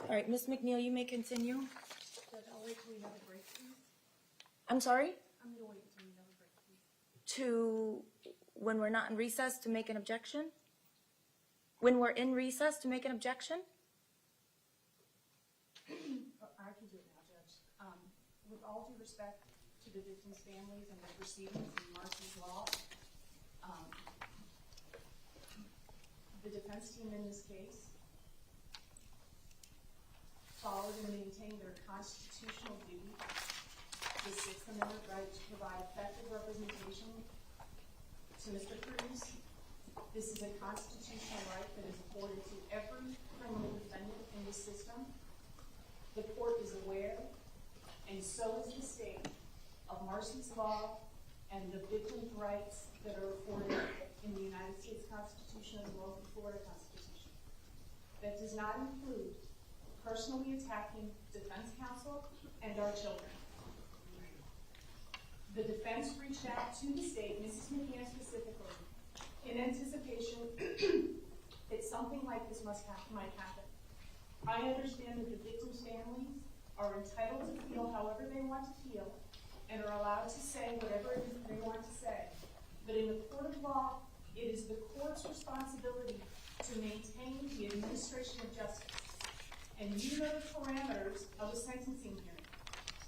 All right, Ms. McNeil, you may continue. I'll wait till we have a break, please. I'm sorry? I'm going to wait until we have a break, please. To when we're not in recess to make an objection? When we're in recess to make an objection? I can do it now, Judge. With all due respect to the victims' families and their proceedings in Marcy's law, the defense team in this case followed and maintained their constitutional duty, the Sixth Amendment right to provide effective representation to Mr. Cruz. This is a constitutional right that is afforded to every criminal defendant in the system. The court is aware, and so is the state, of Marcy's law and the victims' rights that are afforded in the United States Constitution as well as the Florida Constitution. That does not include personally attacking defense counsel and our children. The defense reached out to the state, Mrs. McCann specifically, in anticipation that something like this might happen. I understand that the victims' families are entitled to feel however they want to feel and are allowed to say whatever it is they want to say. But in the court of law, it is the court's responsibility to maintain the administration of justice. And you know the parameters of a sentencing hearing.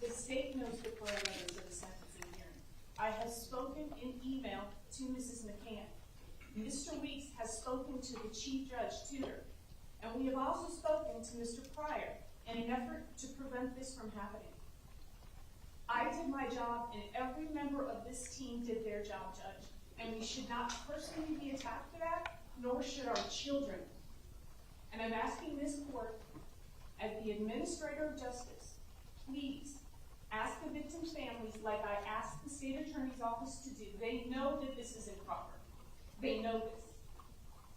The state knows the parameters of a sentencing hearing. I have spoken in email to Mrs. McCann. Mr. Weeks has spoken to the Chief Judge Tudor. And we have also spoken to Mr. Pryor in an effort to prevent this from happening. I did my job, and every member of this team did their job, Judge. And we should not personally be attacked for that, nor should our children. And I'm asking this court, as the administrator of justice, please ask the victims' families like I asked the state attorney's office to do. They know that this is improper. They know this.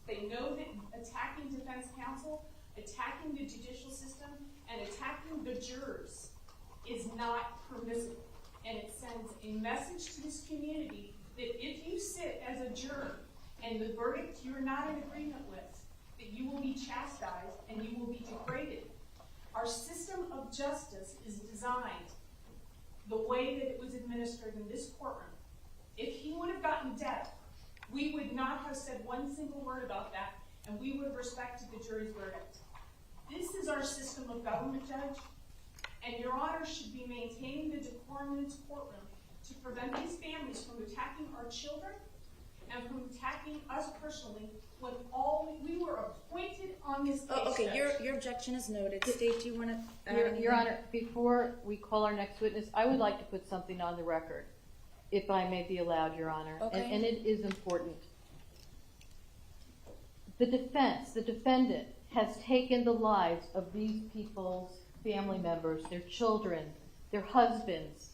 They know that attacking defense counsel, attacking the judicial system, and attacking the jurors is not permissible. And it sends a message to this community that if you sit as a juror and the verdict you're not in agreement with, that you will be chastised and you will be degraded. Our system of justice is designed the way that it was administered in this courtroom. If he would have gotten death, we would not have said one single word about that, and we would have respected the jury's verdict. This is our system of government, Judge, and Your Honor should be maintaining the decorum in this courtroom to prevent these families from attacking our children and from attacking us personally when we were appointed on this case. Oh, okay, your objection is noted. State, do you want to? Your Honor, before we call our next witness, I would like to put something on the record, if I may be allowed, Your Honor. Okay. And it is important. The defendant, has taken the lives of these people's family members, their children, their husbands,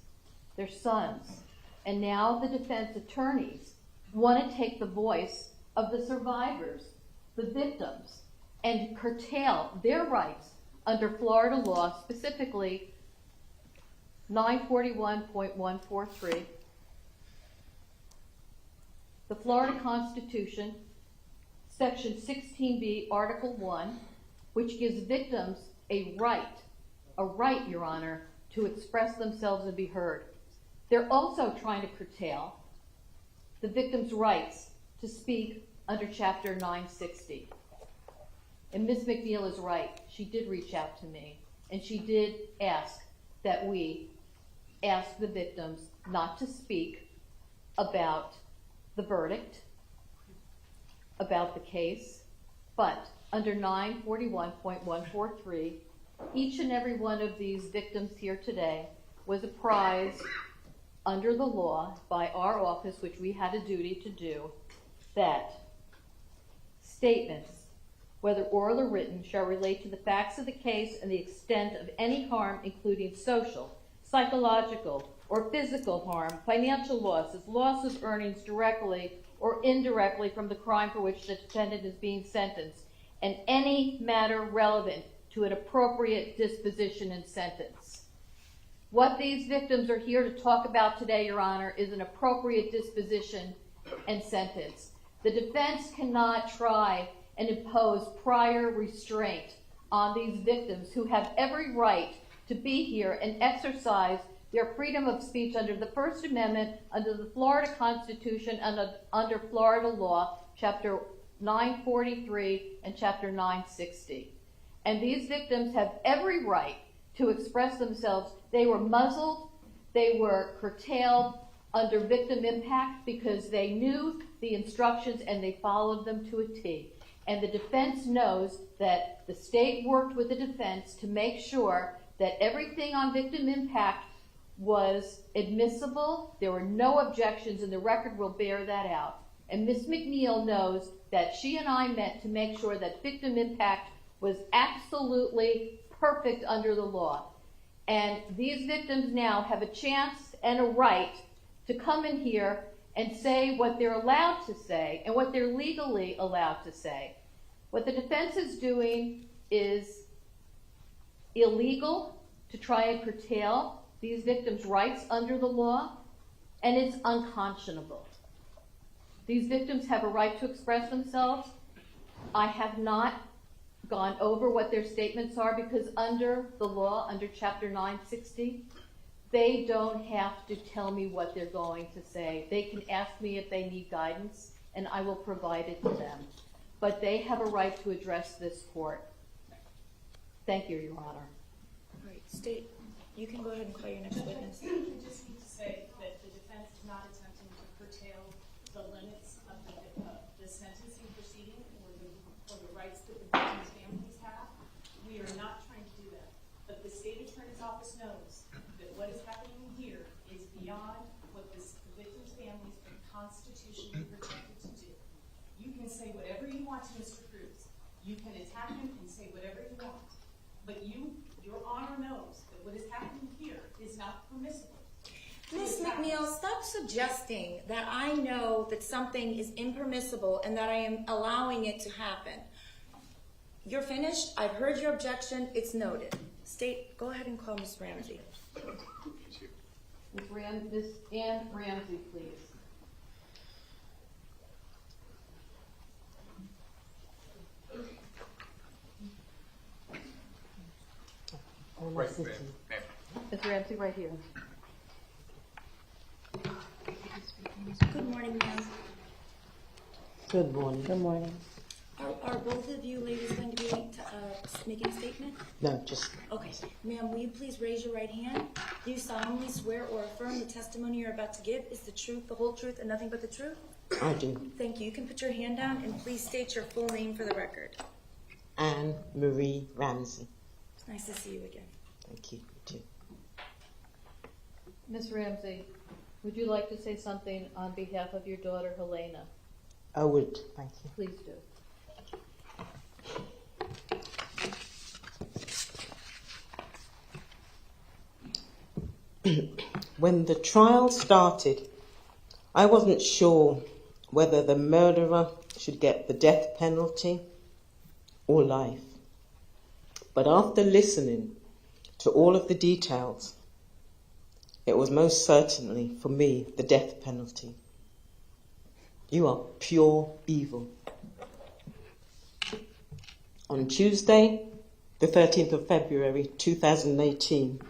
their sons. And now the defense attorneys want to take the voice of the survivors, the victims, and curtail their rights under Florida law, specifically 941.143, the Florida Constitution, Section 16B, Article 1, which gives victims a right, Your Honor, to express themselves and be heard. They're also trying to curtail the victim's rights to speak under Chapter 960. And Ms. McNeil is right. She did reach out to me, and she did ask that we ask the victims not to speak about the verdict, about the case, but under 941.143, each and every one of these victims here today was apprised under the law by our office, which we had a duty to do, that statements, whether oral or written, shall relate to the facts of the case and the extent of any harm, including social, psychological, or physical harm, financial losses, loss of earnings directly or indirectly from the crime for which the defendant is being sentenced, and any matter relevant to an appropriate disposition and sentence. What these victims are here to talk about today, Your Honor, is an appropriate disposition and sentence. The defense cannot try and impose prior restraint on these victims who have every right to be here and exercise their freedom of speech under the First Amendment, under the Florida Constitution, and under Florida law, Chapter 943 and Chapter 960. And these victims have every right to express themselves. They were muzzled, they were curtailed under victim impact because they knew the instructions and they followed them to a T. And the defense knows that the state worked with the defense to make sure that everything on victim impact was admissible. There were no objections, and the record will bear that out. And Ms. McNeil knows that she and I met to make sure that victim impact was absolutely perfect under the law. And these victims now have a chance and a right to come in here and say what they're allowed to say and what they're legally allowed to say. What the defense is doing is illegal to try and curtail these victims' rights under the law, and it's unconscionable. These victims have a right to express themselves. I have not gone over what their statements are because under the law, under Chapter 960, they don't have to tell me what they're going to say. They can ask me if they need guidance, and I will provide it to them. But they have a right to address this court. Thank you, Your Honor. All right, State, you can go ahead and call your next witness. I just need to say that the defense is not attempting to curtail the limits of the sentencing proceeding or the rights that the victims' families have. We are not trying to do that. But the state attorney's office knows that what is happening here is beyond what the victims' families are constitutionally protected to do. You can say whatever you want to Mr. Cruz. You can attack him and say whatever you want. But your honor knows that what is happening here is not permissible. Ms. McNeil, stop suggesting that I know that something is impermissible and that I am allowing it to happen. You're finished. I've heard your objection. It's noted. State, go ahead and call Ms. Ramsey. Ms. Ann Ramsey, please. Right, ma'am. Ms. Ramsey, right here. Good morning, ma'am. Good morning. Good morning. Are both of you ladies going to be making a statement? No, just Okay. Ma'am, will you please raise your right hand? Do you solemnly swear or affirm the testimony you're about to give is the truth, the whole truth, and nothing but the truth? I do. Thank you. You can put your hand down and please state your full name for the record. Anne Marie Ramsey. It's nice to see you again. Thank you. You too. Ms. Ramsey, would you like to say something on behalf of your daughter, Helena? I would. Thank you. Please do. When the trial started, I wasn't sure whether the murderer should get the death penalty or life. But after listening to all of the details, it was most certainly, for me, the death penalty. You are pure evil. On Tuesday, the 13th of February, 2018,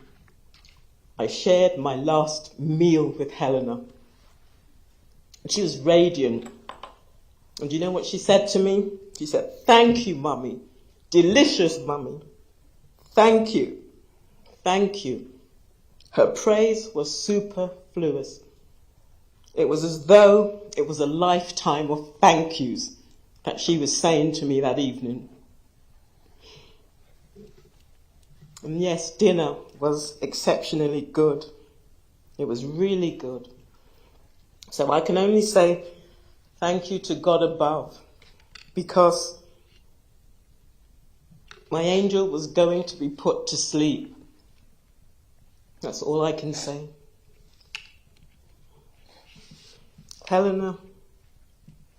I shared my last meal with Helena. And she was radiant. And do you know what she said to me? She said, "Thank you, Mummy. Delicious, Mummy. Thank you. Thank you." Her praise was superfluous. It was as though it was a lifetime of thank yous that she was saying to me that evening. And yes, dinner was exceptionally good. It was really good. So I can only say thank you to God above, because my angel was going to be put to sleep. That's all I can say. Helena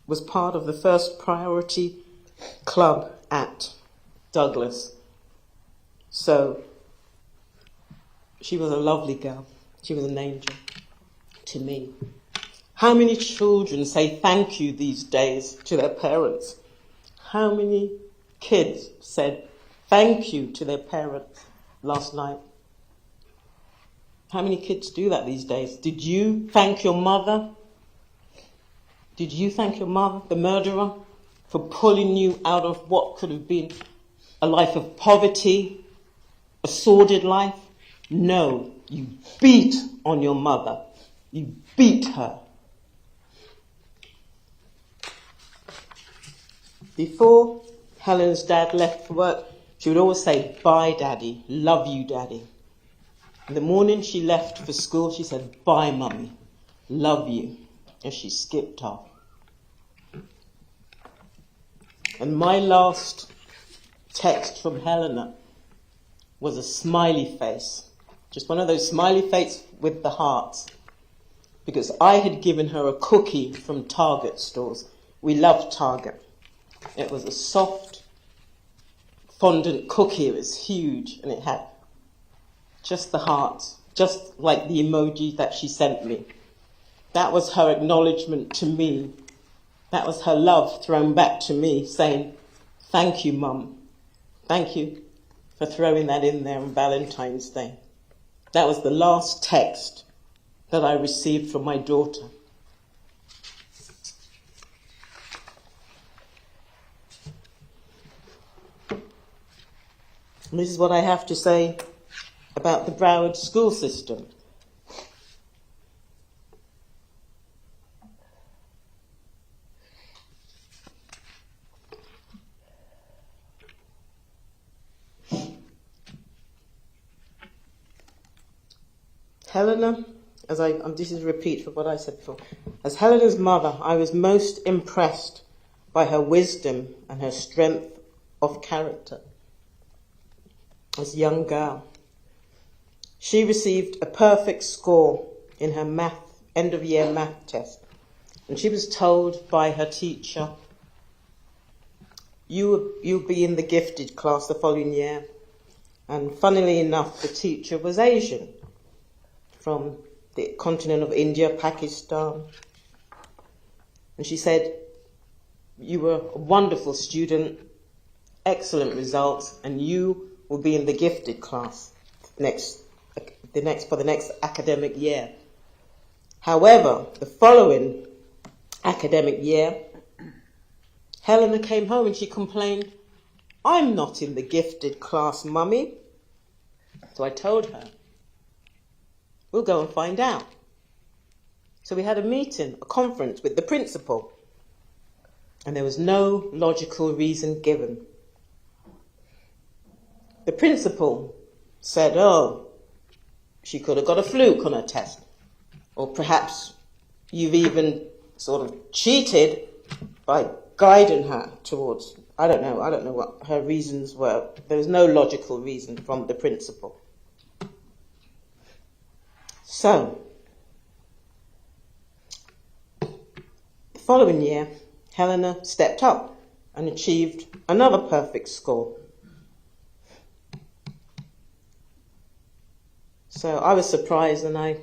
was part of the first priority club at Douglas. So she was a lovely girl. She was an angel to me. How many children say thank you these days to their parents? How many kids said thank you to their parents last night. How many kids do that these days? Did you thank your mother? Did you thank your mother, the murderer, for pulling you out of what could have been a life of poverty, a sordid life? No, you beat on your mother. You beat her. Before Helen's dad left for work, she would always say, "Bye, Daddy. Love you, Daddy." In the morning she left for school, she said, "Bye, Mummy. Love you." And she skipped off. And my last text from Helena was a smiley face. Just one of those smiley faces with the hearts. Because I had given her a cookie from Target stores. We love Target. It was a soft fondant cookie. It was huge and it had just the hearts, just like the emoji that she sent me. That was her acknowledgement to me. That was her love thrown back to me, saying, "Thank you, Mum. Thank you for throwing that in there on Valentine's Day." That was the last text that I received from my daughter. And this is what I have to say about the Broward school system. Helena, this is a repeat for what I said before. As Helena's mother, I was most impressed by her wisdom and her strength of character. As a young girl, she received a perfect score in her end-of-year math test. And she was told by her teacher, you'll be in the gifted class the following year. And funnily enough, the teacher was Asian, from the continent of India, Pakistan. And she said, "You were a wonderful student, excellent results, and you will be in the gifted class for the next academic year." However, the following academic year, Helena came home and she complained, "I'm not in the gifted class, Mummy." So I told her, "We'll go and find out." So we had a meeting, a conference with the principal, and there was no logical reason given. The principal said, "Oh, she could have got a fluke on her test. Or perhaps you've even sort of cheated by guiding her towards," I don't know what her reasons were. There was no logical reason from the principal. So, the following year, Helena stepped up and achieved another perfect score. So I was surprised, and I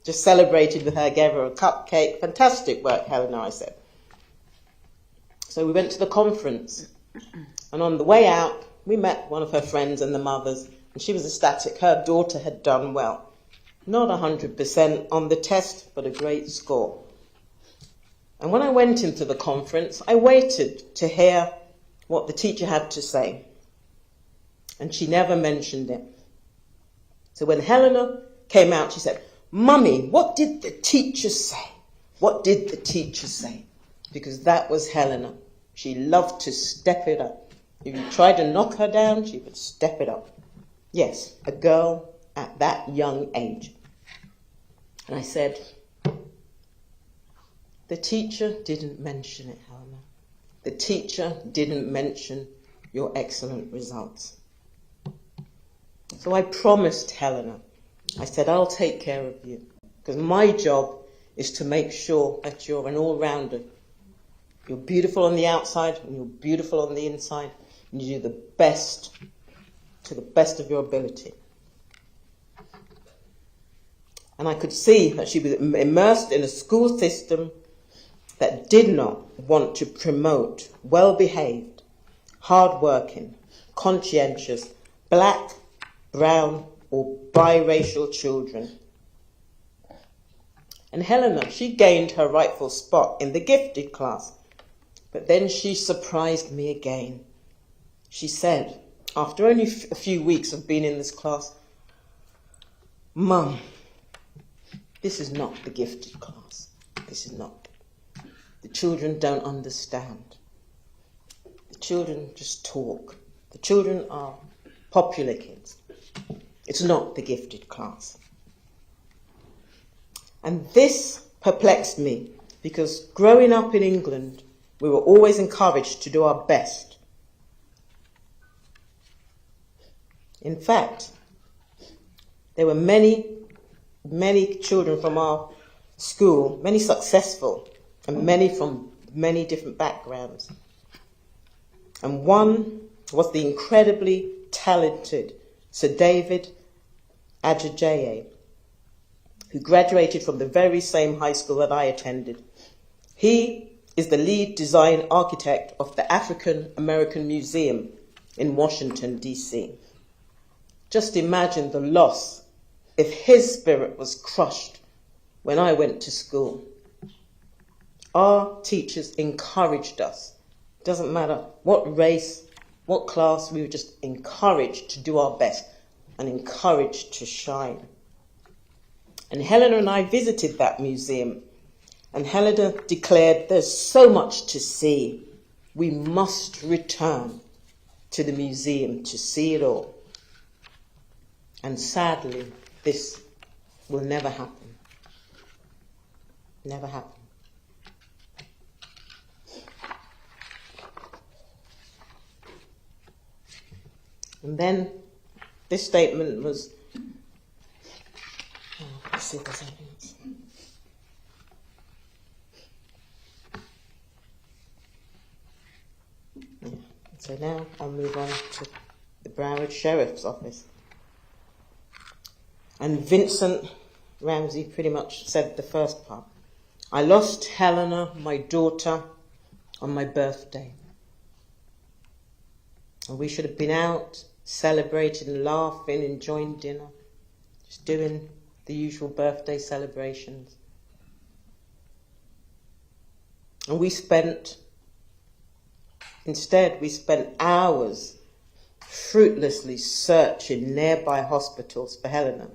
just celebrated with her, gave her a cupcake. "Fantastic work, Helena," I said. So we went to the conference, and on the way out, we met one of her friends and the mothers, and she was ecstatic. Her daughter had done well. Not 100% on the test, but a great score. And when I went into the conference, I waited to hear what the teacher had to say. And she never mentioned it. So when Helena came out, she said, "Mummy, what did the teacher say? What did the teacher say?" Because that was Helena. She loved to step it up. If you tried to knock her down, she would step it up. Yes, a girl at that young age. And I said, "The teacher didn't mention it, Helena. The teacher didn't mention your excellent results." So I promised Helena, I said, "I'll take care of you, because my job is to make sure that you're an all-rounder. You're beautiful on the outside and you're beautiful on the inside, and you do the best to the best of your ability." And I could see that she was immersed in a school system that did not want to promote well-behaved, hard-working, conscientious, black, brown, or biracial children. And Helena, she gained her rightful spot in the gifted class. But then she surprised me again. She said, after only a few weeks of being in this class, "Mum, this is not the gifted class. This is not. The children don't understand. The children just talk. The children are popular kids. It's not the gifted class." And this perplexed me because growing up in England, we were always encouraged to do our best. In fact, there were many children from our school, many successful, and many from many different backgrounds. And one was the incredibly talented Sir David Ajajaye, who graduated from the very same high school that I attended. He is the lead design architect of the African American Museum in Washington, D.C. Just imagine the loss if his spirit was crushed when I went to school. Our teachers encouraged us. Doesn't matter what race, what class, we were just encouraged to do our best and encouraged to shine. And Helena and I visited that museum, and Helena declared, "There's so much to see. We must return to the museum to see it all." And sadly, this will never happen. Never happen. And then this statement was, let's see if there's anything else. Yeah. So now I'll move on to the Broward Sheriff's Office. And Vincent Ramsey pretty much said the first part. "I lost Helena, my daughter, on my birthday. And we should have been out, celebrating, laughing, enjoying dinner, just doing the usual birthday celebrations. And instead we spent hours fruitlessly searching nearby hospitals for Helena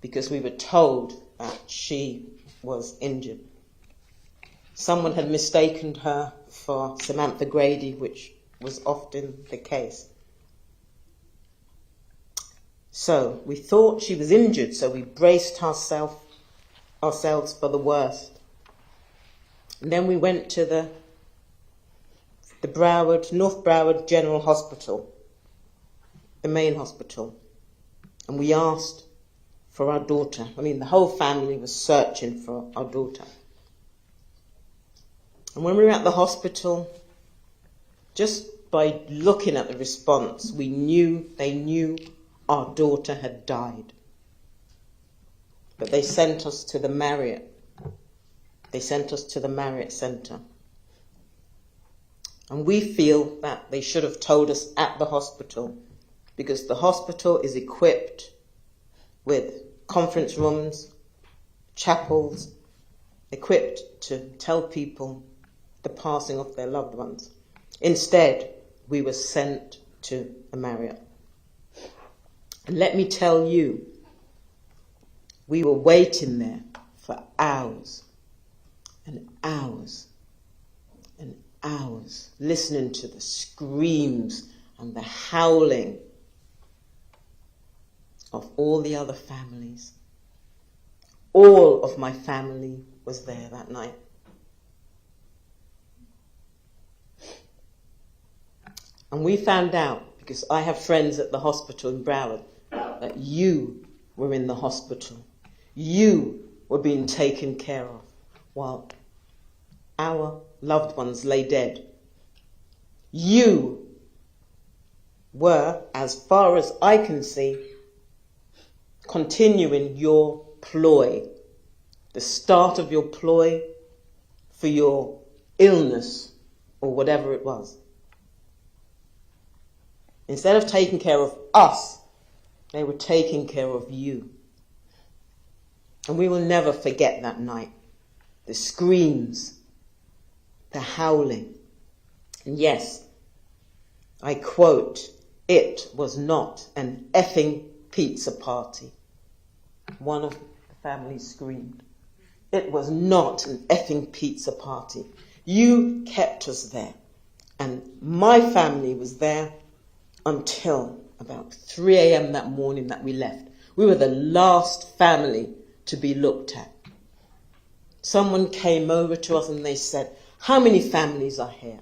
because we were told that she was injured. Someone had mistaken her for Samantha Grady, which was often the case. So we thought she was injured, so we braced ourselves for the worst. And then we went to the North Broward General Hospital, the main hospital, and we asked for our daughter. The whole family was searching for our daughter. And when we were at the hospital, just by looking at the response, they knew our daughter had died. But they sent us to the Marriott. They sent us to the Marriott Center. And we feel that they should have told us at the hospital, because the hospital is equipped with conference rooms, chapels, equipped to tell people the passing of their loved ones. Instead, we were sent to a Marriott. And let me tell you, we were waiting there for hours and hours and hours, listening to the screams and the howling of all the other families. All of my family was there that night. And we found out, because I have friends at the hospital in Broward, that you were in the hospital. You were being taken care of while our loved ones lay dead. You were, as far as I can see, continuing your ploy, the start of your ploy for your illness or whatever it was. Instead of taking care of us, they were taking care of you. And we will never forget that night. The screams, the howling. And yes, I quote, "It was not an effing pizza party." One of the families screamed. It was not an effing pizza party. You kept us there. And my family was there until about 3 a.m. that morning that we left. We were the last family to be looked at. Someone came over to us and they said, "How many families are here?"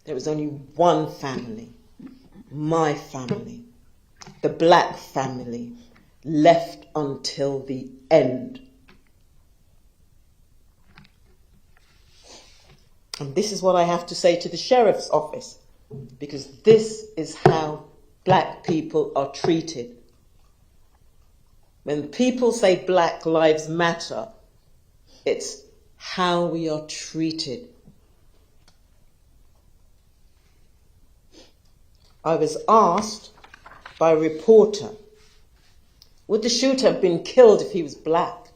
There was only one family, my family, the black family, left until the end. And this is what I have to say to the sheriff's office, because this is how black people are treated. When people say Black Lives Matter, it's how we are treated. I was asked by a reporter, would the shooter have been killed if he was black?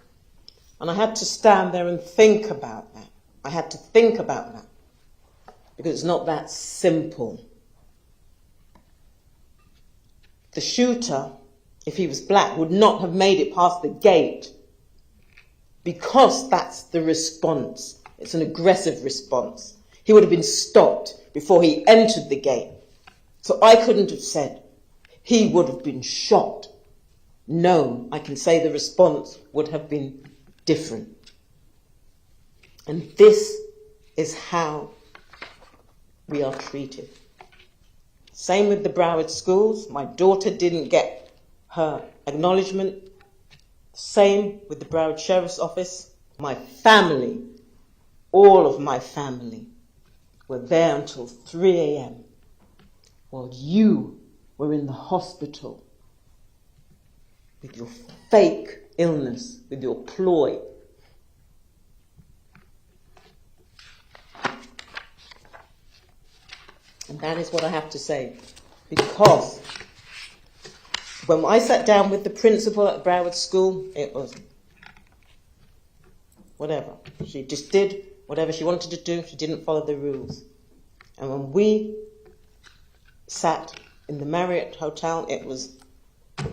And I had to stand there and think about that. I had to think about that, because it's not that simple. The shooter, if he was black, would not have made it past the gate, because that's the response. It's an aggressive response. He would have been stopped before he entered the gate. So I couldn't have said he would have been shot. No, I can say the response would have been different. And this is how we are treated. Same with the Broward schools. My daughter didn't get her acknowledgement. Same with the Broward Sheriff's Office. My family, all of my family, were there until 3 a.m. while you were in the hospital with your fake illness, with your ploy. And that is what I have to say. Because when I sat down with the principal at Broward School, it was whatever. She just did whatever she wanted to do. She didn't follow the rules. And when we sat in the Marriott Hotel, it was the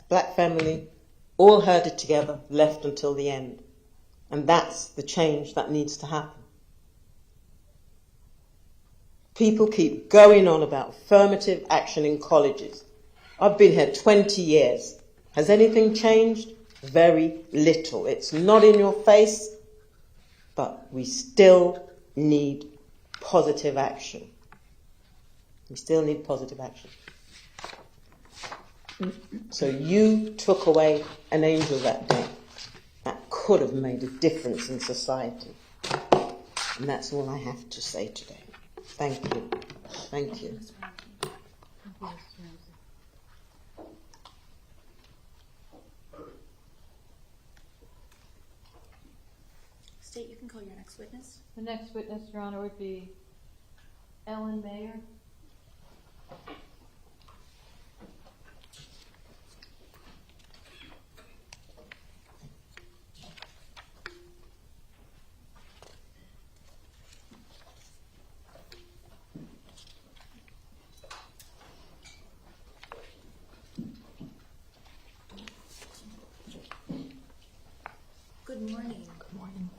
black family, all herded together, left until the end. And that's the change that needs to happen. People keep going on about affirmative action in colleges. I've been here 20 years. Has anything changed? Very little. It's not in your face, but we still need positive action. We still need positive action. So you took away an angel that day. That could have made a difference in society. And that's all I have to say today. Thank you. Thank you. State, you can call your next witness. The next witness, Your Honor, would be Ellen Mayer. Good morning. Good morning.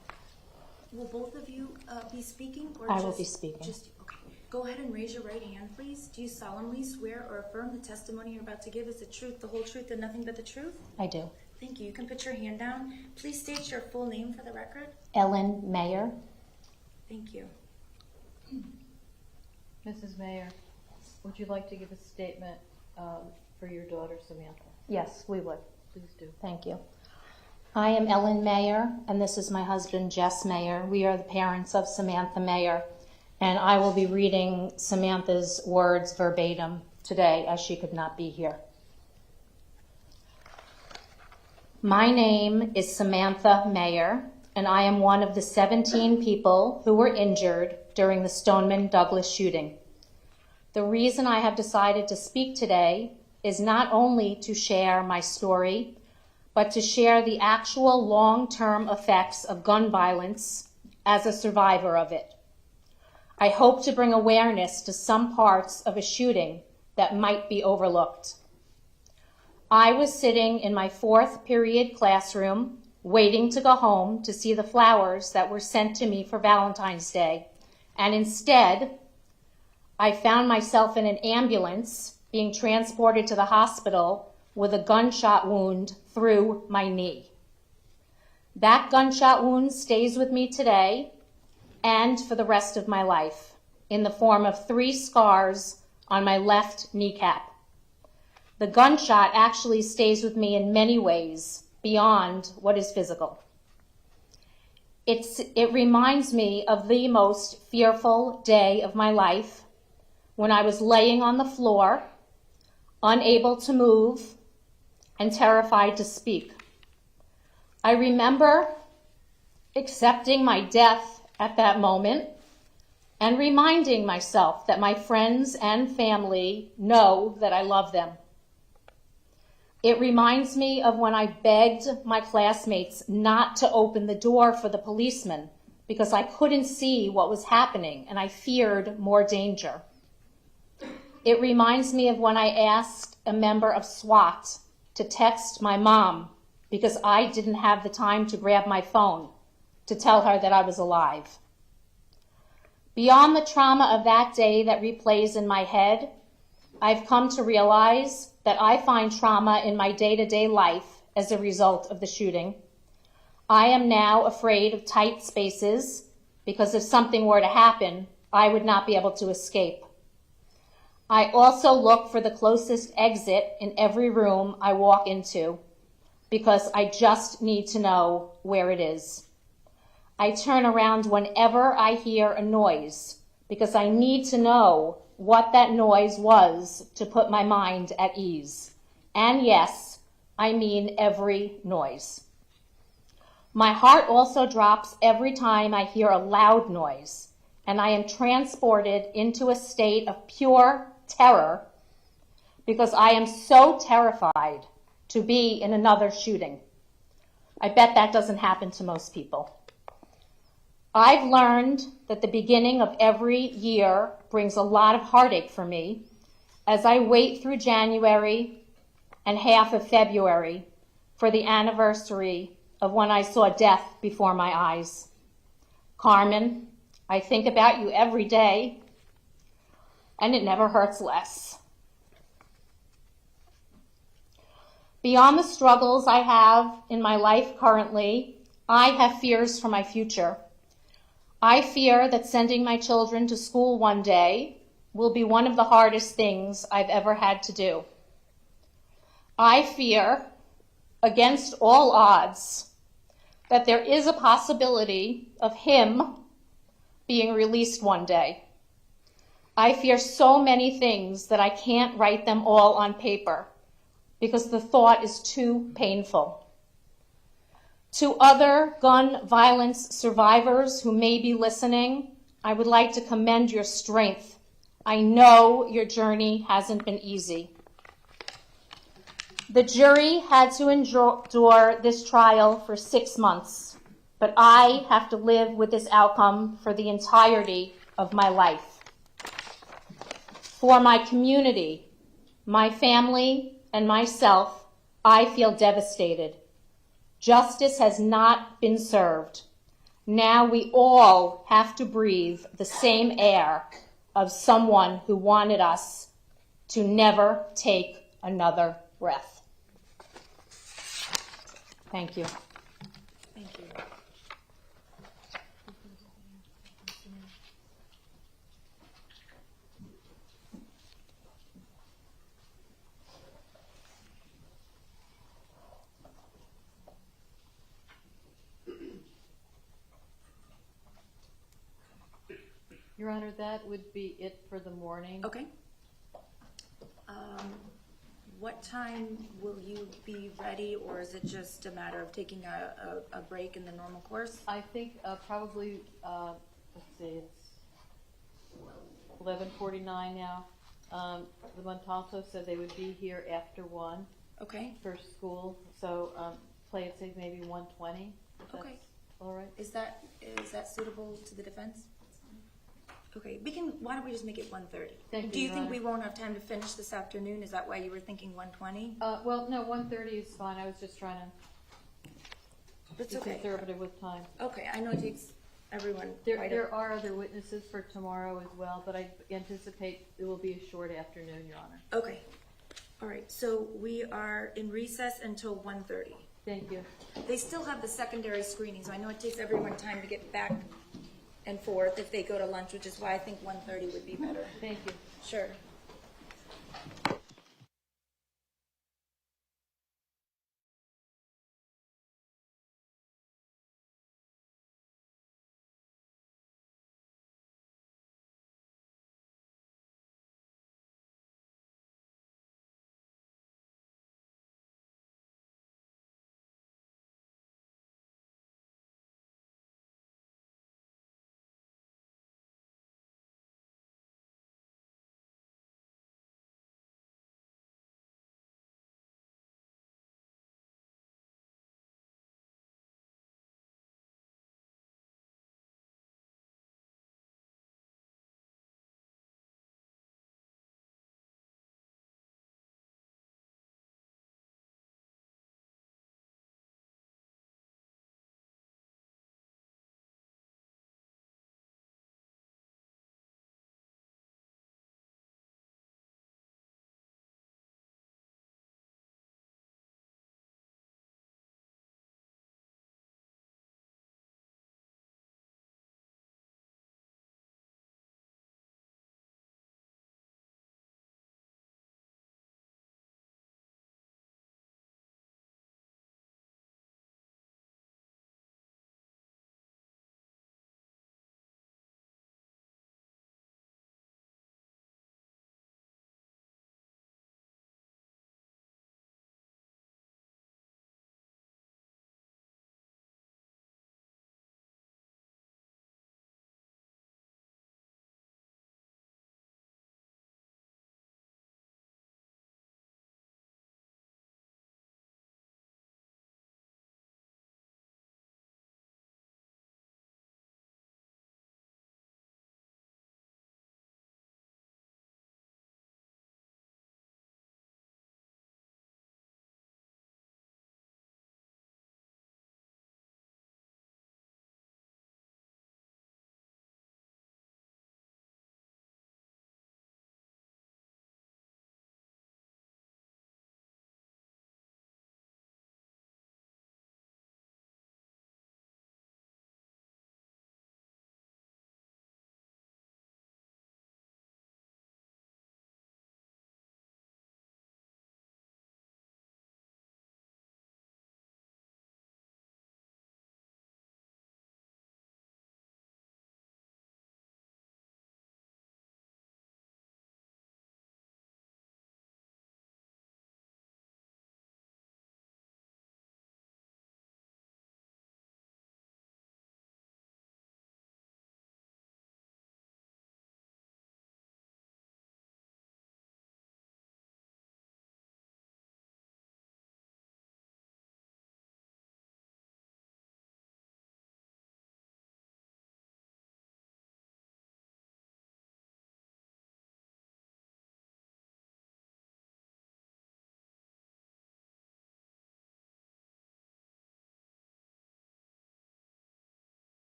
Will both of you be speaking? Or I will be speaking. Okay. Go ahead and raise your right hand, please. Do you solemnly swear or affirm the testimony you're about to give is the truth, the whole truth, and nothing but the truth? I do. Thank you. You can put your hand down. Please state your full name for the record. Ellen Mayer. Thank you. Mrs. Mayer, would you like to give a statement for your daughter, Samantha? Yes, we would. Please do. Thank you. I am Ellen Mayer, and this is my husband, Jess Mayer. We are the parents of Samantha Mayer, and I will be reading Samantha's words verbatim today, as she could not be here. My name is Samantha Mayer, and I am one of the 17 people who were injured during the Stoneman Douglas shooting. The reason I have decided to speak today is not only to share my story, but to share the actual long-term effects of gun violence as a survivor of it. I hope to bring awareness to some parts of a shooting that might be overlooked. I was sitting in my 4th period classroom, waiting to go home to see the flowers that were sent to me for Valentine's Day, and instead, I found myself in an ambulance being transported to the hospital with a gunshot wound through my knee. That gunshot wound stays with me today and for the rest of my life in the form of 3 scars on my left kneecap. The gunshot actually stays with me in many ways beyond what is physical. It reminds me of the most fearful day of my life when I was laying on the floor, unable to move, and terrified to speak. I remember accepting my death at that moment and reminding myself that my friends and family know that I love them. It reminds me of when I begged my classmates not to open the door for the policeman because I couldn't see what was happening and I feared more danger. It reminds me of when I asked a member of SWAT to text my mom because I didn't have the time to grab my phone to tell her that I was alive. Beyond the trauma of that day that replays in my head, I've come to realize that I find trauma in my day-to-day life as a result of the shooting. I am now afraid of tight spaces because if something were to happen, I would not be able to escape. I also look for the closest exit in every room I walk into because I just need to know where it is. I turn around whenever I hear a noise because I need to know what that noise was to put my mind at ease. And yes, I mean every noise. My heart also drops every time I hear a loud noise, and I am transported into a state of pure terror because I am so terrified to be in another shooting. I bet that doesn't happen to most people. I've learned that the beginning of every year brings a lot of heartache for me as I wait through January and half of February for the anniversary of when I saw death before my eyes. Carmen, I think about you every day, and it never hurts less. Beyond the struggles I have in my life currently, I have fears for my future. I fear that sending my children to school one day will be one of the hardest things I've ever had to do. I fear, against all odds, that there is a possibility of him being released one day. I fear so many things that I can't write them all on paper because the thought is too painful. To other gun violence survivors who may be listening, I would like to commend your strength. I know your journey hasn't been easy. The jury had to endure this trial for 6 months, but I have to live with this outcome for the entirety of my life. For my community, my family, and myself, I feel devastated. Justice has not been served. Now we all have to breathe the same air of someone who wanted us to never take another breath. Thank you. Thank you. Your Honor, that would be it for the morning. Okay. What time will you be ready, or is it just a matter of taking a break in the normal course? I think probably, let's see, it's 11:49 now. The Montalto said they would be here after 1 Okay, for school, so play it safe, maybe 1:20. If Okay. that's all right. is that suitable to the defense? Okay, why don't we just make it 1:30? Thank you, Do you Your think Honor. we won't have time to finish this afternoon? Is that why you were thinking 1:20? Well, no, 1:30 is fine. I was just trying to That's be okay. conservative with time. Okay, I know it takes everyone There, quite there are other witnesses for tomorrow as well, but I anticipate it will be a short afternoon, Your Honor. Okay, all right, so we are in recess until 1:30. Thank you. They still have the secondary screening, so I know it takes everyone time to get back and forth if they go to lunch, which is why I think 1:30 would be better. Thank you. Sure.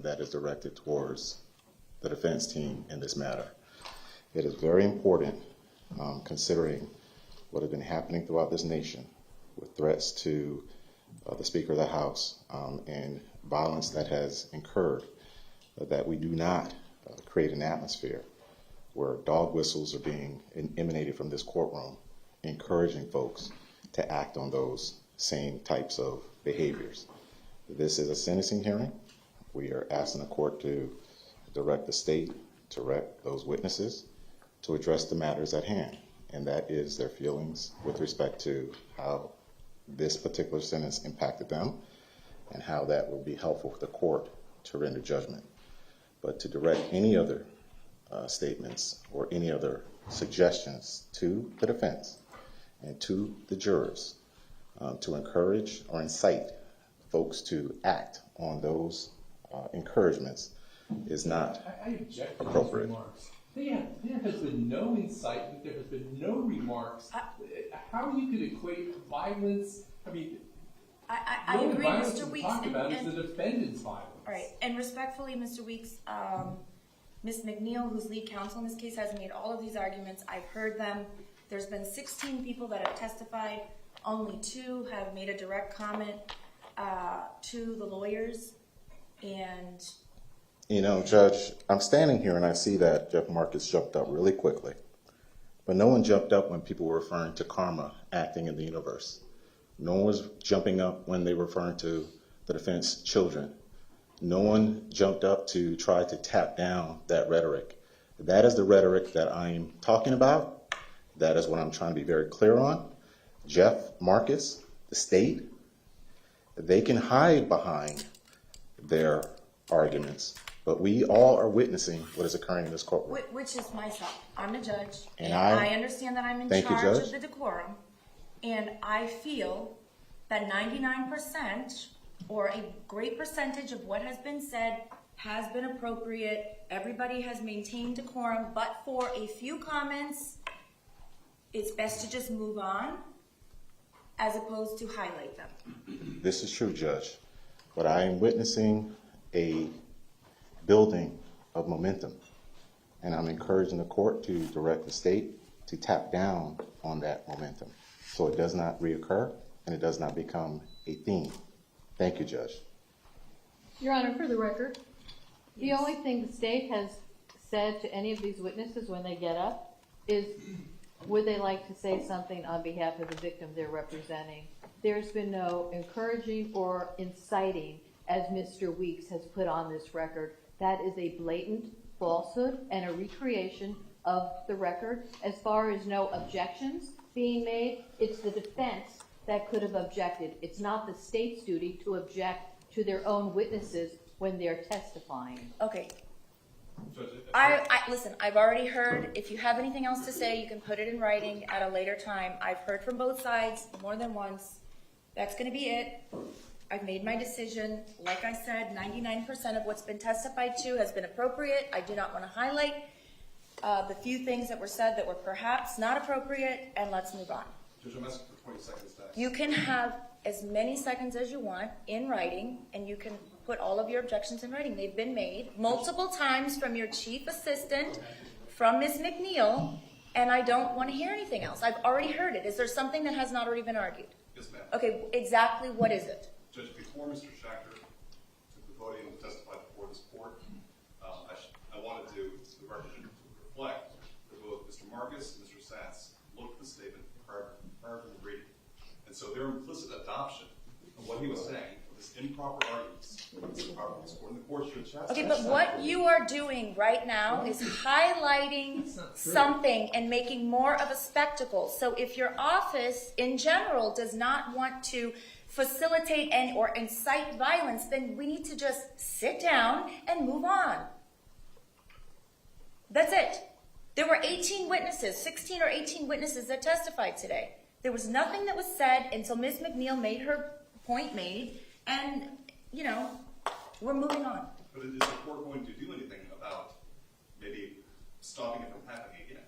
that is directed towards the defense team in this matter. It is very important, considering what has been happening throughout this nation with threats to the Speaker of the House and violence that has incurred, that we do not create an atmosphere where dog whistles are being emanated from this courtroom, encouraging folks to act on those same types of behaviors. This is a sentencing hearing. We are asking the court to direct the state, to direct those witnesses to address the matters at hand, and that is their feelings with respect to how this particular sentence impacted them and how that will be helpful for the court to render judgment. But to direct any other statements or any other suggestions to the defense and to the jurors to encourage or incite folks to act on those encouragements is not I object to those appropriate. remarks. There has been no incitement. There has been no remarks. How you could equate violence? I mean, I the only agree, violence Mr. we Weeks. talk about is the defendant's violence. All right, and respectfully, Mr. Weeks, Ms. McNeil, who's lead counsel in this case, has made all of these arguments. I've heard them. There's been 16 people that have testified. Only 2 have made a direct comment to the lawyers. And You know, Judge, I'm standing here and I see that Jeff Marcus jumped up really quickly. But no one jumped up when people were referring to karma acting in the universe. No one was jumping up when they were referring to the defense children. No one jumped up to try to tap down that rhetoric. That is the rhetoric that I'm talking about. That is what I'm trying to be very clear on. Jeff Marcus, the state, they can hide behind their arguments, but we all are witnessing what is occurring in this courtroom. which is myself. I'm a judge, And I understand that I'm in Thank you, charge Judge. of the decorum, and I feel that 99% or a great percentage of what has been said has been appropriate. Everybody has maintained decorum, but for a few comments, it's best to just move on as opposed to highlight them. This is true, Judge, but I am witnessing a building of momentum, and I'm encouraging the court to direct the state to tap down on that momentum so it does not reoccur and it does not become a theme. Thank you, Judge. Your Honor, for the record, the only thing the state has said to any of these witnesses when they get up is, would they like to say something on behalf of the victim they're representing? There's been no encouraging or inciting, as Mr. Weeks has put on this record. That is a blatant falsehood and a recreation of the record. As far as no objections being made, it's the defense that could have objected. It's not the state's duty to object to their own witnesses when they're testifying. Okay. Listen, I've already heard. If you have anything else to say, you can put it in writing at a later time. I've heard from both sides more than once. That's going to be it. I've made my decision. Like I said, 99% of what's been testified to has been appropriate. I do not want to highlight the few things that were said that were perhaps not appropriate, and let's move on. Judge, I'm asking for 20 seconds next. You can have as many seconds as you want in writing, and you can put all of your objections in writing. They've been made multiple times from your chief assistant, from Ms. McNeil, and I don't want to hear anything else. I've already heard it. Is there something that has not already been argued? Yes, ma'am. Okay, exactly what is it? Judge, before Mr. Schachter took the podium and testified before this court, I wanted to, the record to reflect that both Mr. Marcus and Mr. Satz looked at the statement prior to the reading. And so their implicit adoption of what he was saying, this improper arguments, improper discourse, and the court should chastise. Okay, but what you are doing right now is highlighting something and making more of a spectacle. So if your office in general does not want to facilitate or incite violence, then we need to just sit down and move on. That's it. There were 18 witnesses, 16 or 18 witnesses that testified today. There was nothing that was said until Ms. McNeil made her point made, and, you know, we're moving on. But is the court going to do anything about maybe stopping it from happening again?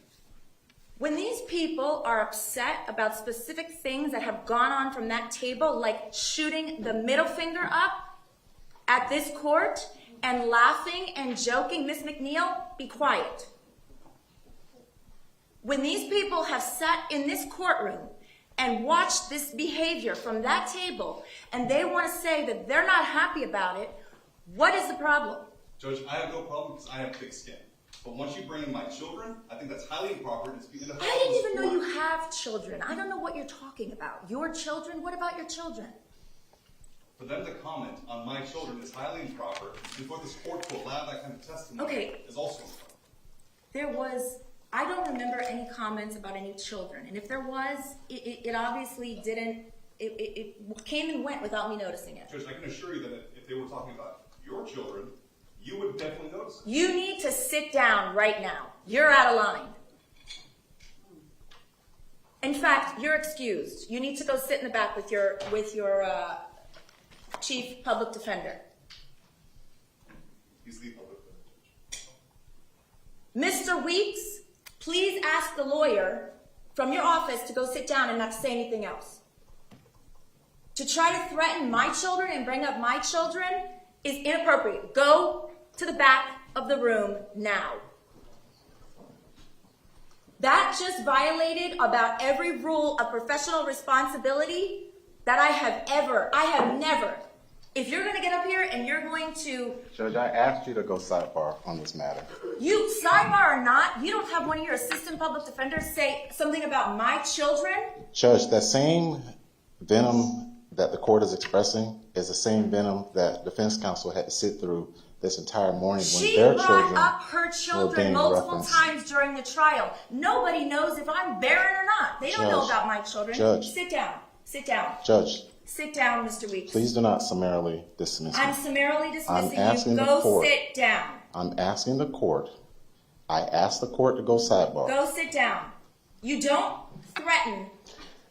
When these people are upset about specific things that have gone on from that table, like shooting the middle finger up at this court and laughing and joking. Miss McNeil, be quiet. When these people have sat in this courtroom and watched this behavior from that table, and they want to say that they're not happy about it, what is the problem? Judge, I have no problem because I have thick skin. But once you bring in my children, I think that's highly improper. It's being I didn't even know you have children. I don't know what you're talking about. Your children? What about your children? For them to comment on my children is highly improper, and for this court to allow that kind of testimony is also improper. I don't remember any comments about any children. And if there was, it obviously didn't, it came and went without me noticing it. Judge, I can assure you that if they were talking about your children, you would definitely notice it. You need to sit down right now. You're out of line. In fact, you're excused. You need to go sit in the back with your chief public defender. He's the public defender. Mr. Weeks, please ask the lawyer from your office to go sit down and not say anything else. To try to threaten my children and bring up my children is inappropriate. Go to the back of the room now. That just violated about every rule of professional responsibility that I have never. If you're going to get up here and you're going to... Judge, I asked you to go sidebar on this matter. You, sidebar or not, you don't have one of your assistant public defenders say something about my children? Judge, that same venom that the court is expressing is the same venom that defense counsel had to sit through this entire morning when their children She brought up her were children being multiple referenced. times during the trial. Nobody knows if I'm barren or not. They don't know about my children. Judge. Sit down. Sit down. Judge, Sit down, Mr. Weeks. please do not summarily dismiss me. I'm summarily dismissing I'm asking you. the Go court. sit down. I'm asking the court. I asked the court to go sidebar. Go sit down. You don't threaten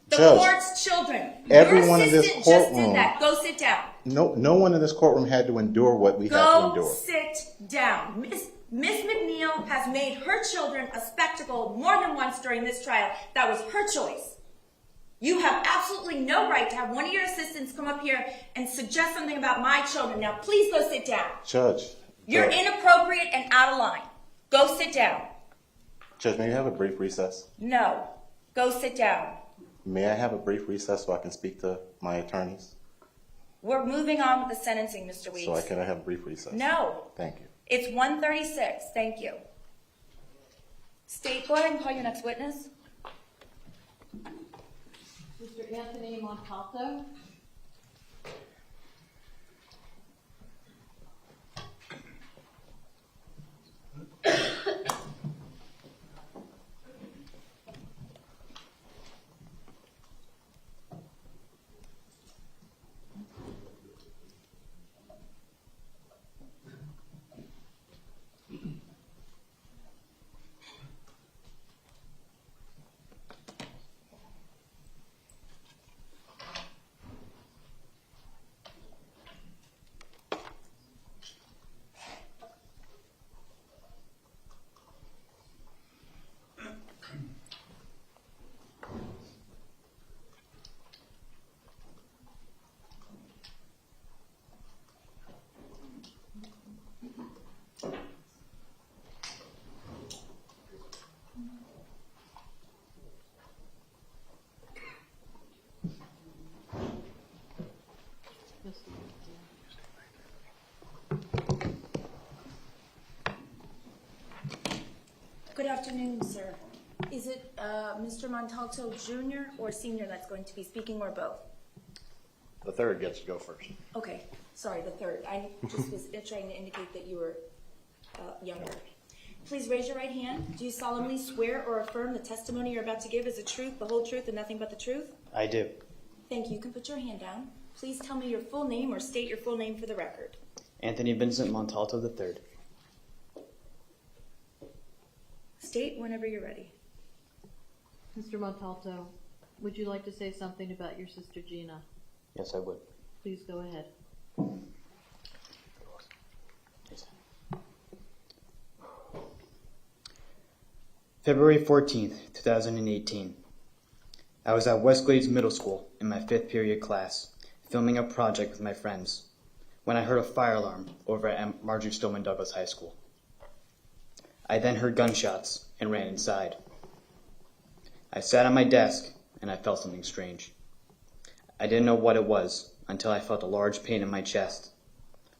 the Judge, court's children. everyone Your in this assistant just courtroom- did that. Go sit down. No one in this courtroom had to endure what we had to Go endure. sit down. Miss McNeil has made her children a spectacle more than once during this trial. That was her choice. You have absolutely no right to have one of your assistants come up here and suggest something about my children. Now, please go sit down. Judge. You're Judge, inappropriate and out of line. Go sit down. Judge, may I have a brief recess? No. Go sit down. May I have a brief recess so I can speak to my attorneys? We're moving on with the sentencing, Mr. Weeks. So can I have a brief recess? No. Thank you. It's 1:36. Thank you. State, go ahead and call your next witness. Mr. Anthony Montalto. Good afternoon, sir. Is it Mr. Montalto Jr. or Sr. that's going to be speaking, or both? The third gets to go first. Okay, sorry, the third. I just was trying to indicate that you were younger. Please raise your right hand. Do you solemnly swear or affirm the testimony you're about to give is the truth, the whole truth, and nothing but the truth? I do. Thank you. You can put your hand down. Please tell me your full name or state your full name for the record. Anthony Vincent Montalto III. State whenever you're ready. Mr. Montalto, would you like to say something about your sister Gina? Yes, I would. Please go ahead. February 14th, 2018. I was at Westglades Middle School in my 5th period class, filming a project with my friends, when I heard a fire alarm over at Marjory Stoneman Douglas High School. I then heard gunshots and ran inside. I sat on my desk and I felt something strange. I didn't know what it was until I felt a large pain in my chest.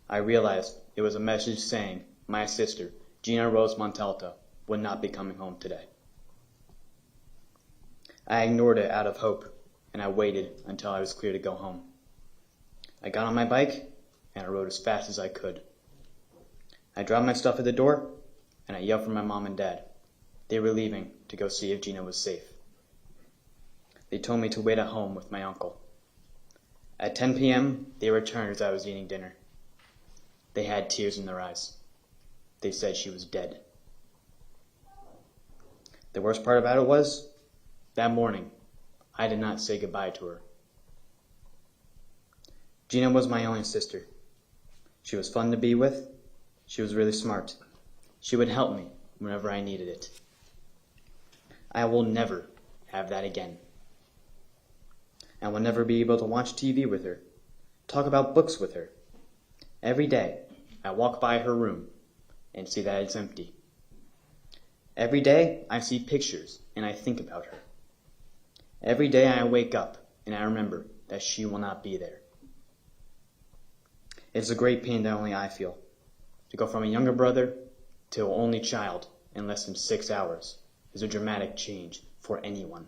I realized it was a message saying my sister, Gina Rose Montalto, would not be coming home today. I ignored it out of hope, and I waited until I was clear to go home. I got on my bike, and I rode as fast as I could. I dropped my stuff at the door, and I yelled for my mom and dad. They were leaving to go see if Gina was safe. They told me to wait at home with my uncle. At 10 p.m., they returned as I was eating dinner. They had tears in their eyes. They said she was dead. The worst part about it was, that morning, I did not say goodbye to her. Gina was my only sister. She was fun to be with. She was really smart. She would help me whenever I needed it. I will never have that again. I will never be able to watch TV with her, talk about books with her. Every day, I walk by her room and see that it's empty. Every day, I see pictures and I think about her. Every day I wake up and I remember that she will not be there. It's a great pain that only I feel. To go from a younger brother to an only child in less than 6 hours is a dramatic change for anyone.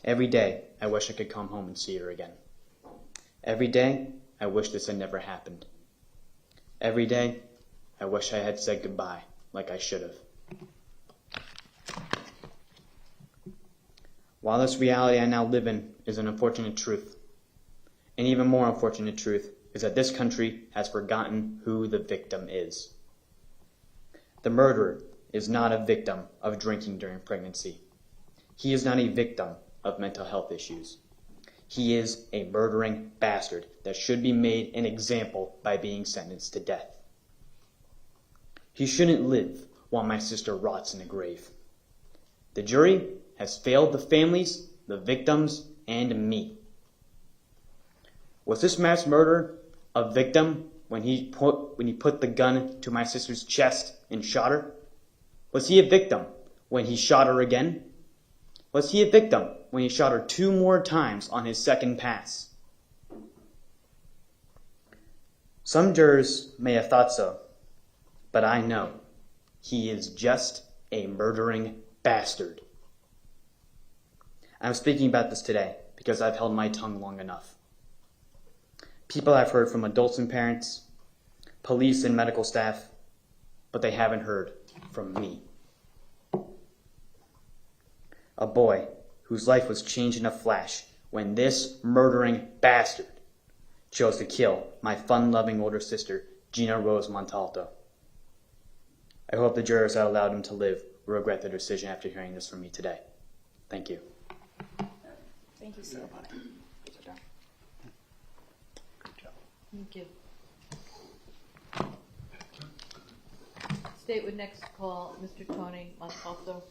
Every day, I wish I could come home and see her again. Every day, I wish this had never happened. Every day, I wish I had said goodbye like I should have. While this reality I now live in is an unfortunate truth, an even more unfortunate truth is that this country has forgotten who the victim is. The murderer is not a victim of drinking during pregnancy. He is not a victim of mental health issues. He is a murdering bastard that should be made an example by being sentenced to death. He shouldn't live while my sister rots in a grave. The jury has failed the families, the victims, and me. Was this mass murderer a victim when he put the gun to my sister's chest and shot her? Was he a victim when he shot her again? Was he a victim when he shot her 2 more times on his second pass? Some jurors may have thought so, but I know he is just a murdering bastard. I'm speaking about this today because I've held my tongue long enough. People have heard from adults and parents, police and medical staff, but they haven't heard from me. A boy whose life was changed in a flash when this murdering bastard chose to kill my fun-loving older sister, Gina Rose Montalto. I hope the jurors that allowed him to live will regret their decision after hearing this from me today. Thank you. Thank you, sir. Thank you. State would next call Mr. Tony Montalto.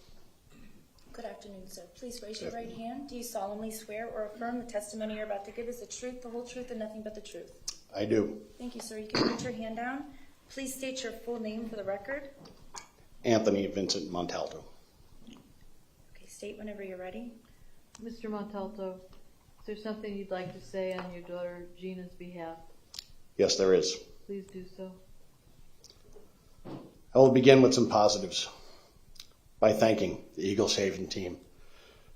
Good afternoon, sir. Please raise your right hand. Do you solemnly swear or affirm the testimony you're about to give is the truth, the whole truth, and nothing but the truth? I do. Thank you, sir. You can put your hand down. Please state your full name for the record. Anthony Vincent Montalto. Okay, state whenever you're ready. Mr. Montalto, is there something you'd like to say on your daughter Gina's behalf? Yes, there is. Please do so. I will begin with some positives by thanking the Eagles Haven team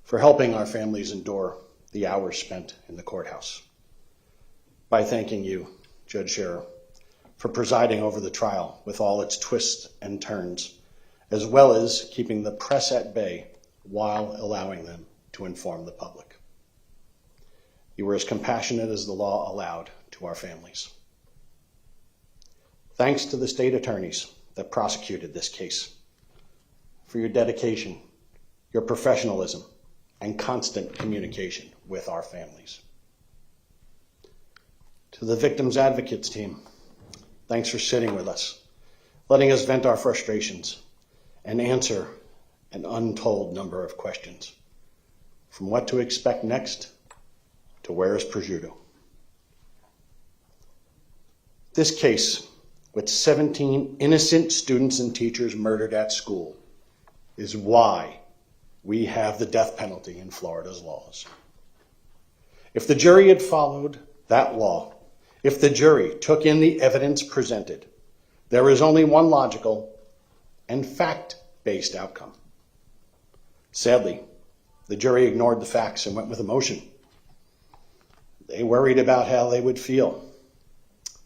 for helping our families endure the hours spent in the courthouse. By thanking you, Judge Scherer, for presiding over the trial with all its twists and turns, as well as keeping the press at bay while allowing them to inform the public. You were as compassionate as the law allowed to our families. Thanks to the state attorneys that prosecuted this case for your dedication, your professionalism, and constant communication with our families. To the Victims Advocates team, thanks for sitting with us, letting us vent our frustrations and answer an untold number of questions, from what to expect next to where is prosciutto. This case, with 17 innocent students and teachers murdered at school, is why we have the death penalty in Florida's laws. If the jury had followed that law, if the jury took in the evidence presented, there is only one logical and fact-based outcome. Sadly, the jury ignored the facts and went with emotion. They worried about how they would feel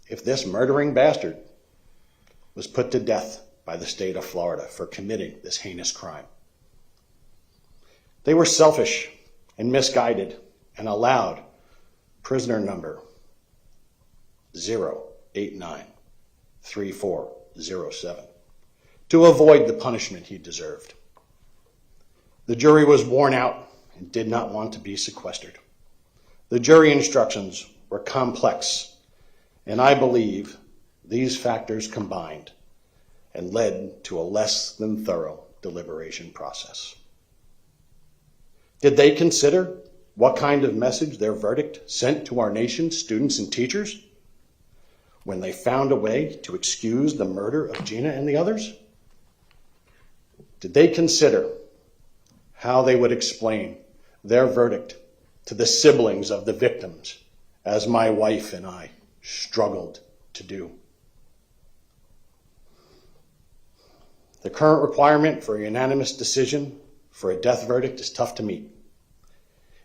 if this murdering bastard was put to death by the state of Florida for committing this heinous crime. They were selfish and misguided and allowed prisoner number 0893407 to avoid the punishment he deserved. The jury was worn out and did not want to be sequestered. The jury instructions were complex, and I believe these factors combined and led to a less than thorough deliberation process. Did they consider what kind of message their verdict sent to our nation's students and teachers when they found a way to excuse the murder of Gina and the others? Did they consider how they would explain their verdict to the siblings of the victims, as my wife and I struggled to do? The current requirement for a unanimous decision for a death verdict is tough to meet.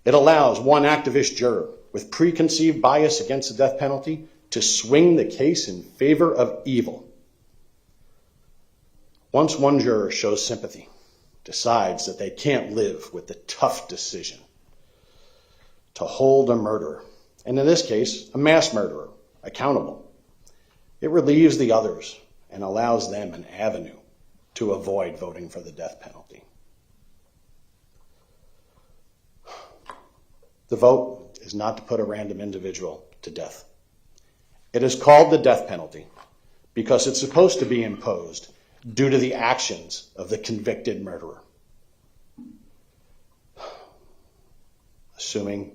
It allows one activist juror with preconceived bias against the death penalty to swing the case in favor of evil. Once one juror shows sympathy, decides that they can't live with the tough decision to hold a murderer, and in this case, a mass murderer, accountable, it relieves the others and allows them an avenue to avoid voting for the death penalty. The vote is not to put a random individual to death. It is called the death penalty because it's supposed to be imposed due to the actions of the convicted murderer. Assuming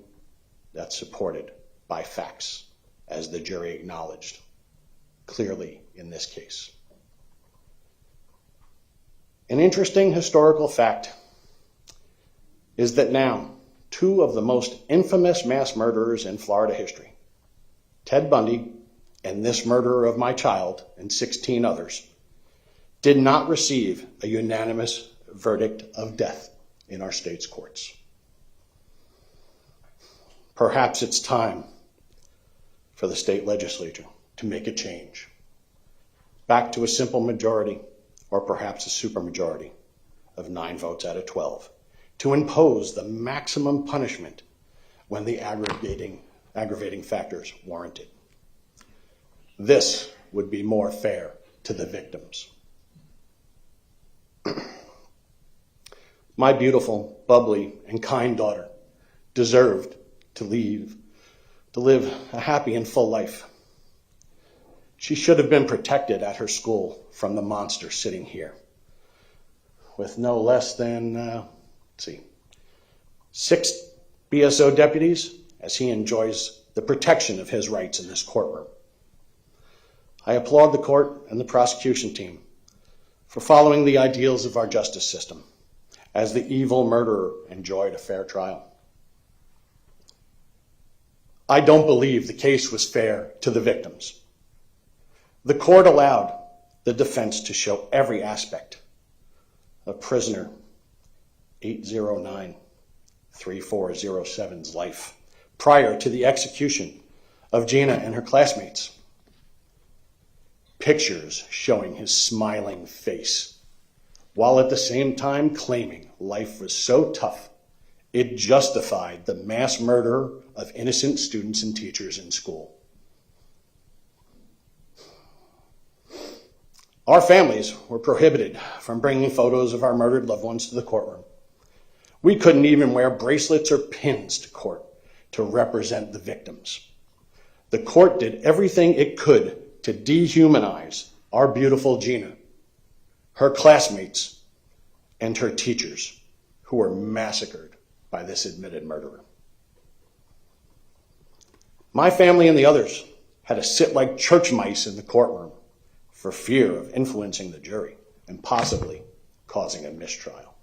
that's supported by facts, as the jury acknowledged clearly in this case. An interesting historical fact is that now two of the most infamous mass murderers in Florida history, Ted Bundy and this murderer of my child and 16 others, did not receive a unanimous verdict of death in our state's courts. Perhaps it's time for the state legislature to make a change, back to a simple majority or perhaps a supermajority of 9 votes out of 12, to impose the maximum punishment when the aggravating factors warrant it. This would be more fair to the victims. My beautiful, bubbly, and kind daughter deserved to live a happy and full life. She should have been protected at her school from the monster sitting here, with no less than, 6 BSO deputies, as he enjoys the protection of his rights in this courtroom. I applaud the court and the prosecution team for following the ideals of our justice system, as the evil murderer enjoyed a fair trial. I don't believe the case was fair to the victims. The court allowed the defense to show every aspect of prisoner 8093407's life prior to the execution of Gina and her classmates. Pictures showing his smiling face, while at the same time claiming life was so tough it justified the mass murder of innocent students and teachers in school. Our families were prohibited from bringing photos of our murdered loved ones to the courtroom. We couldn't even wear bracelets or pins to court to represent the victims. The court did everything it could to dehumanize our beautiful Gina, her classmates, and her teachers, who were massacred by this admitted murderer. My family and the others had to sit like church mice in the courtroom for fear of influencing the jury and possibly causing a mistrial.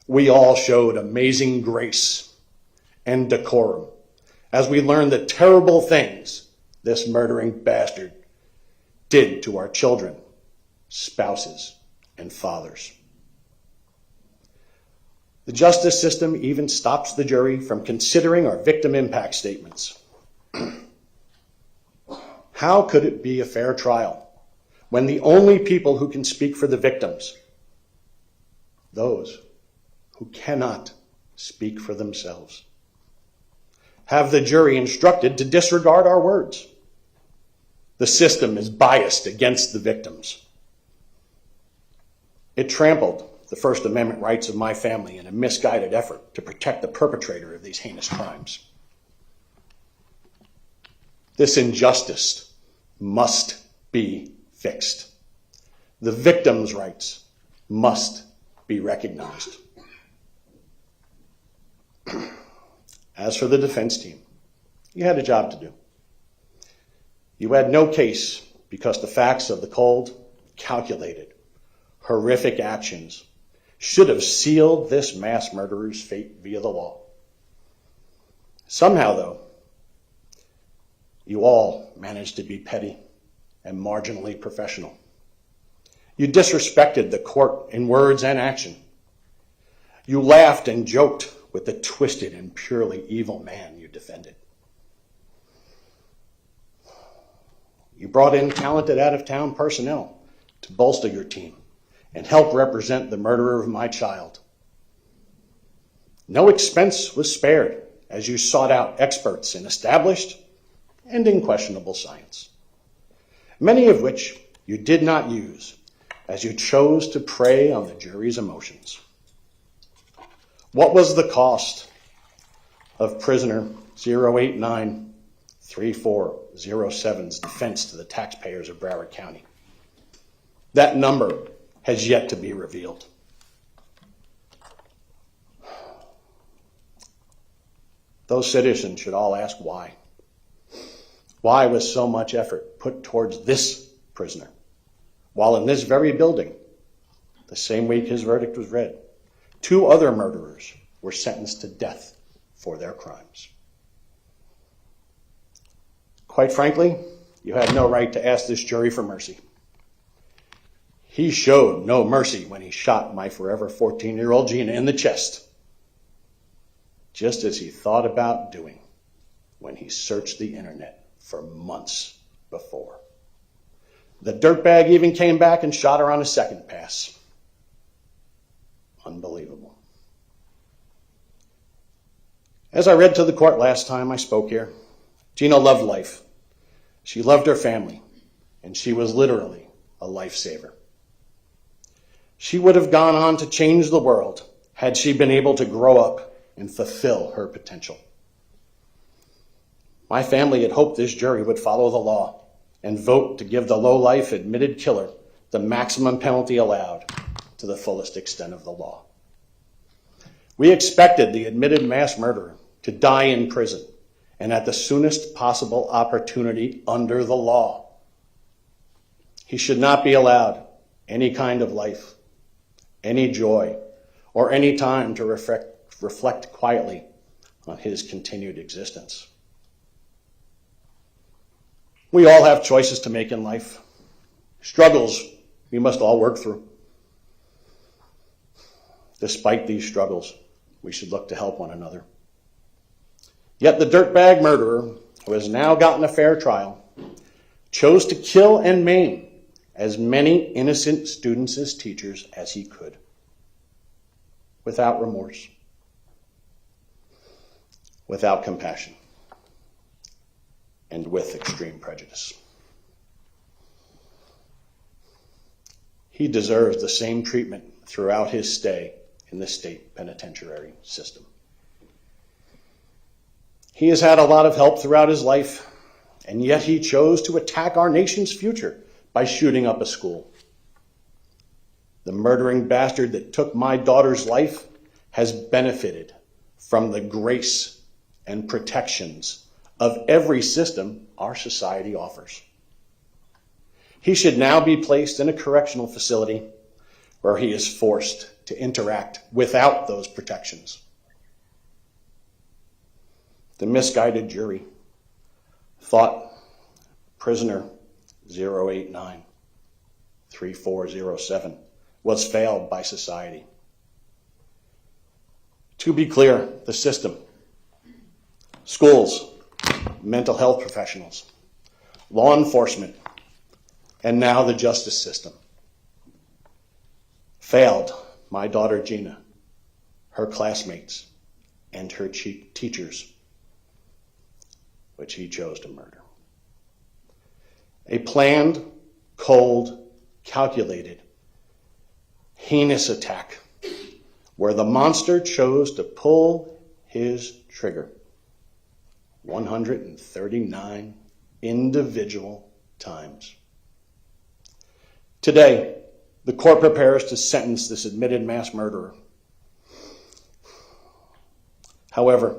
We all showed amazing grace and decorum as we learned the terrible things this murdering bastard did to our children, spouses, and fathers. The justice system even stops the jury from considering our victim impact statements. How could it be a fair trial when the only people who can speak for the victims, those who cannot speak for themselves, have the jury instructed to disregard our words? The system is biased against the victims. It trampled the First Amendment rights of my family in a misguided effort to protect the perpetrator of these heinous crimes. This injustice must be fixed. The victims' rights must be recognized. As for the defense team, you had a job to do. You had no case because the facts of the cold, calculated, horrific actions should have sealed this mass murderer's fate via the law. Somehow, though, you all managed to be petty and marginally professional. You disrespected the court in words and action. You laughed and joked with the twisted and purely evil man you defended. You brought in talented out-of-town personnel to bolster your team and help represent the murderer of my child. No expense was spared as you sought out experts in established and in questionable science, many of which you did not use as you chose to prey on the jury's emotions. What was the cost of prisoner 0893407's defense to the taxpayers of Broward County? That number has yet to be revealed. Those citizens should all ask why. Why was so much effort put towards this prisoner, while in this very building, the same week his verdict was read, 2 other murderers were sentenced to death for their crimes? Quite frankly, you had no right to ask this jury for mercy. He showed no mercy when he shot my forever 14-year-old Gina in the chest, just as he thought about doing when he searched the internet for months before. The dirtbag even came back and shot her on a second pass. Unbelievable. As I read to the court last time I spoke here, Gina loved life. She loved her family, and she was literally a lifesaver. She would have gone on to change the world had she been able to grow up and fulfill her potential. My family had hoped this jury would follow the law and vote to give the low-life admitted killer the maximum penalty allowed to the fullest extent of the law. We expected the admitted mass murderer to die in prison and at the soonest possible opportunity under the law. He should not be allowed any kind of life, any joy, or any time to reflect quietly on his continued existence. We all have choices to make in life, struggles we must all work through. Despite these struggles, we should look to help one another. Yet the dirtbag murderer, who has now gotten a fair trial, chose to kill and maim as many innocent students as teachers as he could, without remorse, without compassion, and with extreme prejudice. He deserves the same treatment throughout his stay in the state penitentiary system. He has had a lot of help throughout his life, and yet he chose to attack our nation's future by shooting up a school. The murdering bastard that took my daughter's life has benefited from the grace and protections of every system our society offers. He should now be placed in a correctional facility where he is forced to interact without those protections. The misguided jury thought prisoner 089-3407 was failed by society. To be clear, the system, schools, mental health professionals, law enforcement, and now the justice system failed my daughter Gina, her classmates, and her teachers, which he chose to murder. A planned, cold, calculated, heinous attack where the monster chose to pull his trigger 139 individual times. Today, the court prepares to sentence this admitted mass murderer. However,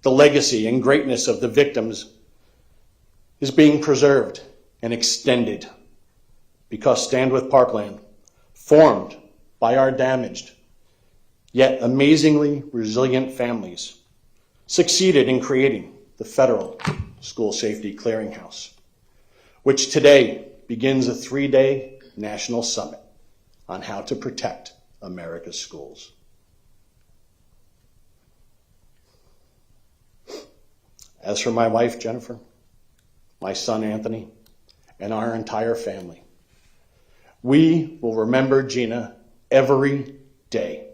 the legacy and greatness of the victims is being preserved and extended because Stand With Parkland, formed by our damaged yet amazingly resilient families, succeeded in creating the Federal School Safety Clearinghouse, which today begins a 3-day national summit on how to protect America's schools. As for my wife, Jennifer, my son, Anthony, and our entire family, we will remember Gina every day.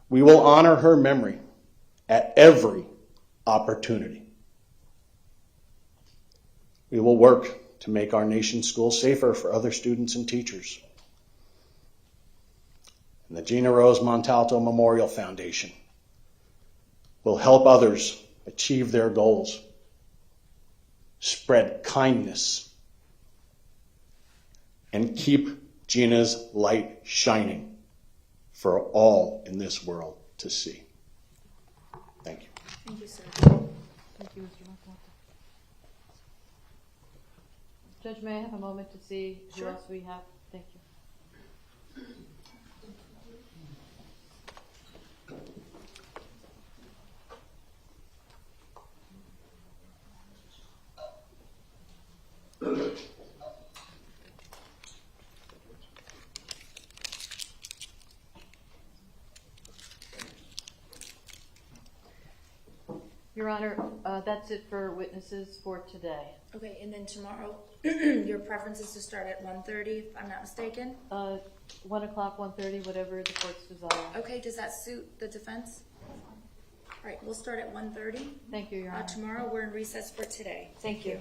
We will honor her memory at every opportunity. We will work to make our nation's schools safer for other students and teachers. And the Gina Rose Montalto Memorial Foundation will help others achieve their goals, spread kindness, and keep Gina's light shining for all in this world to see. Thank you. Thank you, sir. Thank you, Mr. Montalto. Judge, may I have a moment to see who else we have? Thank you. Your Honor, that's it for witnesses for today. Okay, and then tomorrow, your preference is to start at 1:30, if I'm not mistaken? 1 o'clock, 1:30, whatever the court's desire. Okay, does that suit the defense? All right, we'll start at 1:30. Thank you, Your Honor. Tomorrow, we're in recess for today. Thank you.